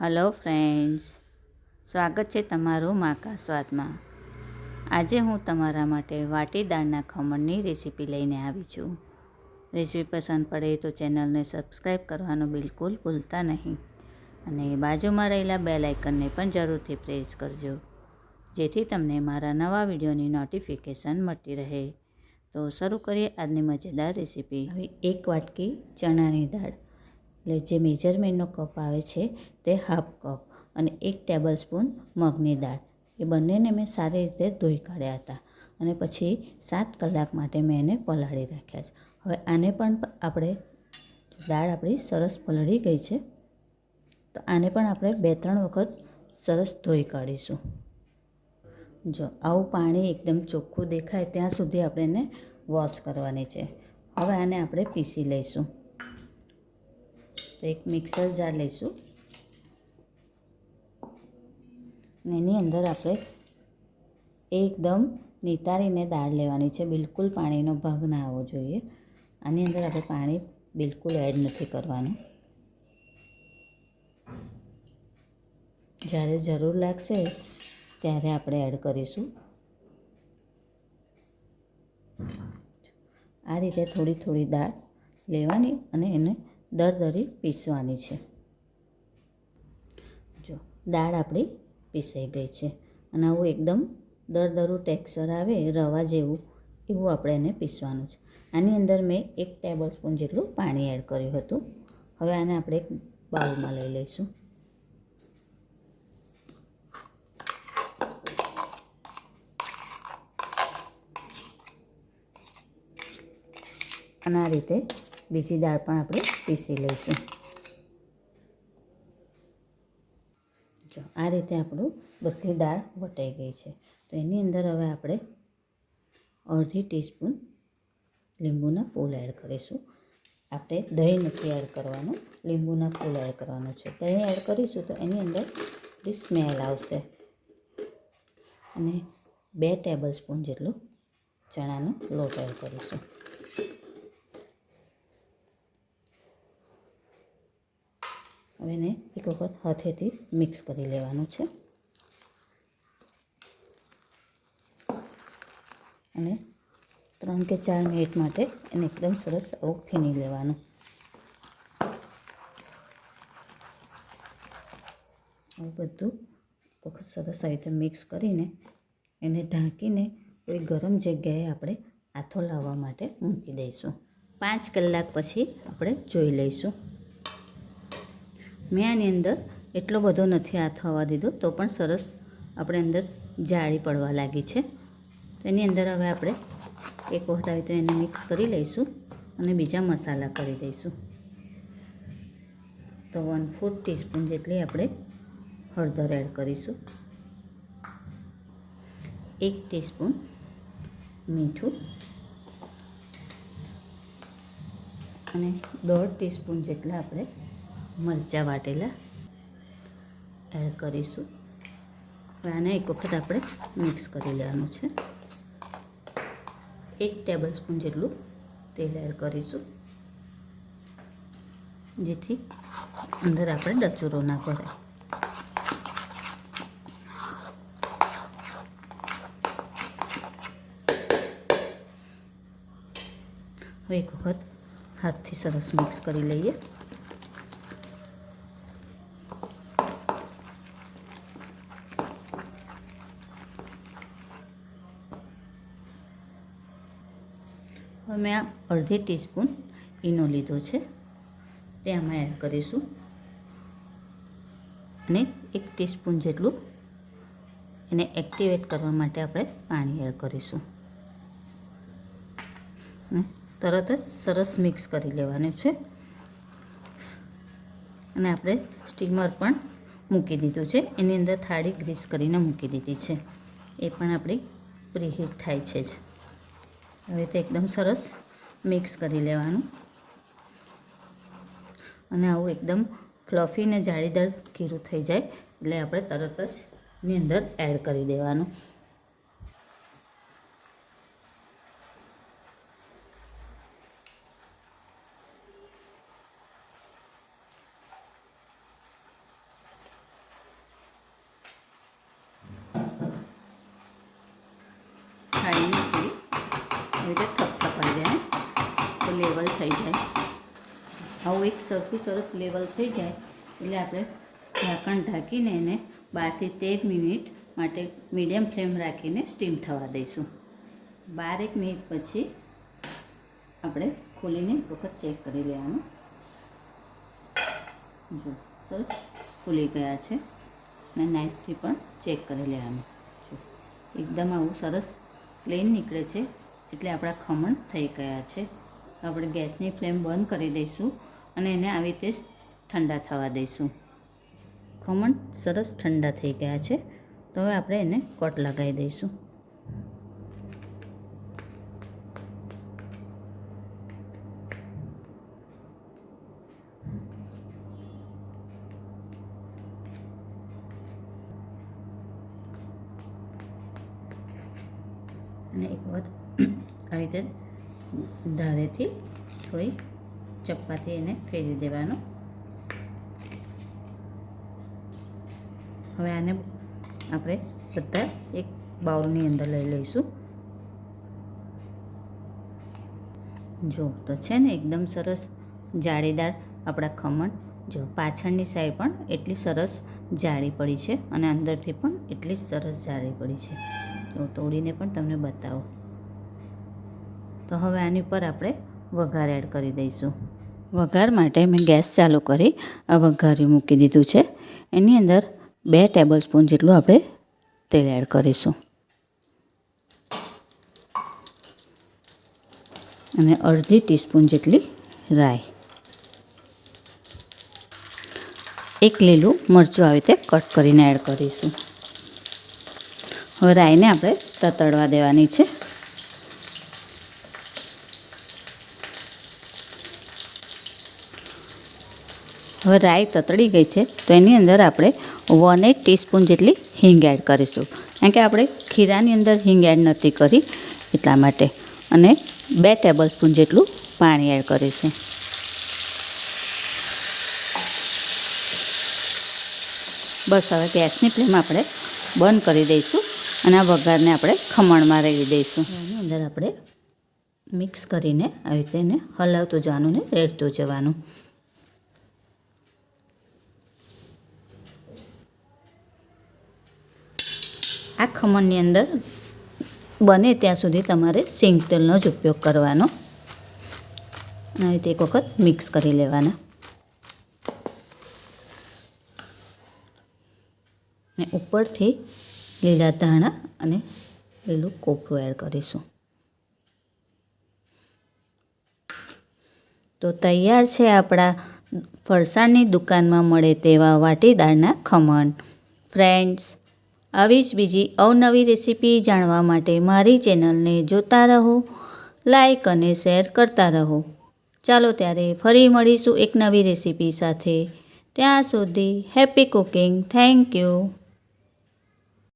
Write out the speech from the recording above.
Hello friends, સ્વાગત છે તમારું માકા સ્વાદમાં. આજે હું તમારા માટે વાટી દાળના ખમણની રેસીપી લઈને આવી છું. રેસીપી પસંદ પડે તો ચેનલને સબસ્ક્રાઈબ કરવાનું બિલકુલ ભૂલતા નહીં અને બાજુમાં રહેલા બેલ આઇકનને પણ જરૂરથી પ્રેસ કરજો, જેથી તમને મારા નવા વિડીયોની નોટિફિકેશન મળતી રહે. તો શરૂ કરીએ આજની મજેદાર રેસીપી. હવે 1 વાટકી ચણાની દાળ, એટલે જે મેજરમેન્ટનો કપ આવે છે તે હાફ કપ, અને 1 ટેબલ સ્પૂન મગની દાળ, એ બંનેને મેં સારી રીતે ધોઈ કાઢ્યા હતા અને પછી 7 કલાક માટે મેં એને પલાળી રાખ્યા છે. હવે આને પણ આપણે, દાળ આપણી સરસ પલળી ગઈ છે તો આને પણ આપણે 2-3 વખત સરસ ધોઈ કાઢીશું. જો આવું પાણી એકદમ ચોખ્ખું દેખાય ત્યાં સુધી આપણે એને વોશ કરવાની છે. હવે આને આપણે પીસી લઈશું. તો એક મિક્સર જાર લઈશું અને એની અંદર આપણે એકદમ નિતારીને દાળ લેવાની છે. બિલકુલ પાણીનો ભાગ ના આવવો જોઈએ. આની અંદર આપણે પાણી બિલકુલ એડ નથી કરવાનું. જ્યારે જરૂર લાગશે ત્યારે આપણે એડ કરીશું. આ રીતે થોડી થોડી દાળ લેવાની અને એને દરદરી પીસવાની છે. જો દાળ આપણી પીસાઈ ગઈ છે અને આવું એકદમ દરદરું ટેક્સચર આવે રવા જેવું, એવું આપણે એને પીસવાનું છે. આની અંદર મેં 1 ટેબલ સ્પૂન જેટલું પાણી એડ કર્યું હતું. હવે આને આપણે એક બાઉલમાં લઈ લઈશું. અને આ રીતે બીજી દાળ પણ આપણે પીસી લઈશું. જો આ રીતે આપણું બધી દાળ વટાઈ ગઈ છે. તો એની અંદર હવે આપણે અડધી ટીસ્પૂન લીંબુના ફૂલ એડ કરીશું. આપણે દહીં નથી એડ કરવાનું, લીંબુના ફૂલ એડ કરવાનું છે. દહીં એડ કરીશું તો એની અંદર થોડી સ્મેલ આવશે. અને 2 ટેબલ સ્પૂન જેટલો ચણાનો લોટ એડ કરીશું. હવે એને એક વખત હાથેથી મિક્સ કરી લેવાનું છે અને 3 કે 4 મિનિટ માટે એને એકદમ સરસ આવું ફીણી લેવાનું. આવું બધું વખત સરસ આ રીતે મિક્સ કરીને એને ઢાંકીને કોઈ ગરમ જગ્યાએ આપણે આથો લાવવા માટે મૂકી દઈશું. 5 કલાક પછી આપણે જોઈ લઈશું. મેં આની અંદર એટલો બધો નથી આથો આવવા દીધો તો પણ સરસ આપણે અંદર જાળી પડવા લાગી છે. તો એની અંદર હવે આપણે એક વખત આવી રીતે એને મિક્સ કરી લઈશું અને બીજા મસાલા કરી દઈશું. તો 1/4 ટીસ્પૂન જેટલી આપણે હળદર એડ કરીશું, 1 ટીસ્પૂન મીઠું અને 1/2 ટીસ્પૂન જેટલા આપણે મરચાં વાટેલા એડ કરીશું. હવે આને એક વખત આપણે મિક્સ કરી લેવાનું છે. 1 ટેબલ સ્પૂન જેટલું તેલ એડ કરીશું, જેથી અંદર આપણે ડચુરો ના ભરાય. હવે એક વખત હાથથી સરસ મિક્સ કરી લઈએ. હવે મેં આ અડધી ટીસ્પૂન ઈનો લીધો છે, તે આમાં એડ કરીશું અને 1 ટીસ્પૂન જેટલું એને એક્ટિવેટ કરવા માટે આપણે પાણી એડ કરીશું. તરત જ સરસ મિક્સ કરી લેવાનું છે. અને આપણે સ્ટીમર પણ મૂકી દીધું છે. એની અંદર થાળી ગ્રીસ કરીને મૂકી દીધી છે, એ પણ આપણી પ્રીહીટ થાય છે જ. હવે તે એકદમ સરસ મિક્સ કરી લેવાનું અને આવું એકદમ ફ્લફી ને જાળીદાર ખીરું થઈ જાય એટલે આપણે તરત જ એની અંદર એડ કરી દેવાનું. થાળીની થોડી આવી રીતે થપથપાઈ જાય તો લેવલ થઈ જાય. આવું એક સરખું સરસ લેવલ થઈ જાય એટલે આપણે ઢાંકણ ઢાંકીને એને 12 થી 13 મિનિટ માટે મીડિયમ ફ્લેમ રાખીને સ્ટીમ થવા દઈશું. 12 મિનિટ પછી આપણે ખોલીને એક વખત ચેક કરી લેવાનું. જો સરસ ફૂલી ગયા છે અને નાઇફથી પણ ચેક કરી લેવાનું. જો એકદમ આવું સરસ પ્લેન નીકળે છે એટલે આપણા ખમણ થઈ ગયા છે. આપણે ગેસની ફ્લેમ બંધ કરી દઈશું અને એને આવી રીતે ઠંડા થવા દઈશું. ખમણ સરસ ઠંડા થઈ ગયા છે તો હવે આપણે એને કટ લગાવી દઈશું. અને એક વખત આવી રીતે ધારેથી થોડી ચપ્પાથી એને ફેરવી દેવાનું. હવે આને આપણે બધા એક બાઉલની અંદર લઈ લઈશું. જો તો છે ને એકદમ સરસ જાળીદાર આપણા ખમણ. જો પાછળની સાઈડ પણ એટલી સરસ જાળી પડી છે અને અંદરથી પણ એટલી સરસ જાળી પડી છે. તો તોડીને પણ તમને બતાવો. તો હવે આની ઉપર આપણે વઘાર એડ કરી દઈશું. વઘાર માટે મેં ગેસ ચાલુ કરી આ વઘારી મૂકી દીધું છે. એની અંદર 2 ટેબલ સ્પૂન જેટલું આપણે તેલ એડ કરીશું અને અડધી ટીસ્પૂન જેટલી રાઈ. 1 લીલું મરચું આવી રીતે કટ કરીને એડ કરીશું. હવે રાઈને આપણે તતડવા દેવાની છે. હવે રાઈ તતડી ગઈ છે તો એની અંદર આપણે 1/8 ટીસ્પૂન જેટલી હિંગ એડ કરીશું. કારણ કે આપણે ખીરાની અંદર હિંગ એડ નથી કરી એટલા માટે. અને 2 ટેબલ સ્પૂન જેટલું પાણી એડ કરીશું. બસ હવે ગેસની ફ્લેમ આપણે બંધ કરી દઈશું અને આ વઘારને આપણે ખમણમાં રેડી દઈશું. એની અંદર આપણે મિક્સ કરીને આવી રીતે એને હલાવતું જવાનું ને રેડતું જવાનું. આ ખમણની અંદર બને ત્યાં સુધી તમારે સિંગ તેલનો જ ઉપયોગ કરવાનો. આવી રીતે એક વખત મિક્સ કરી લેવાના. ને ઉપરથી લીલા ધાણા અને લીલું કોપરું એડ કરીશું. તો તૈયાર છે આપણા ફરસાણની દુકાનમાં મળે તેવા વાટીદાળના ખમણ. ફ્રેન્ડ્સ, આવી જ બીજી અવનવી રેસીપી જાણવા માટે મારી ચેનલને જોતા રહો, લાઈક અને શેર કરતા રહો. ચાલો ત્યારે ફરી મળીશું એક નવી રેસીપી સાથે. ત્યાં સુધી હેપી કુકિંગ. Thank you.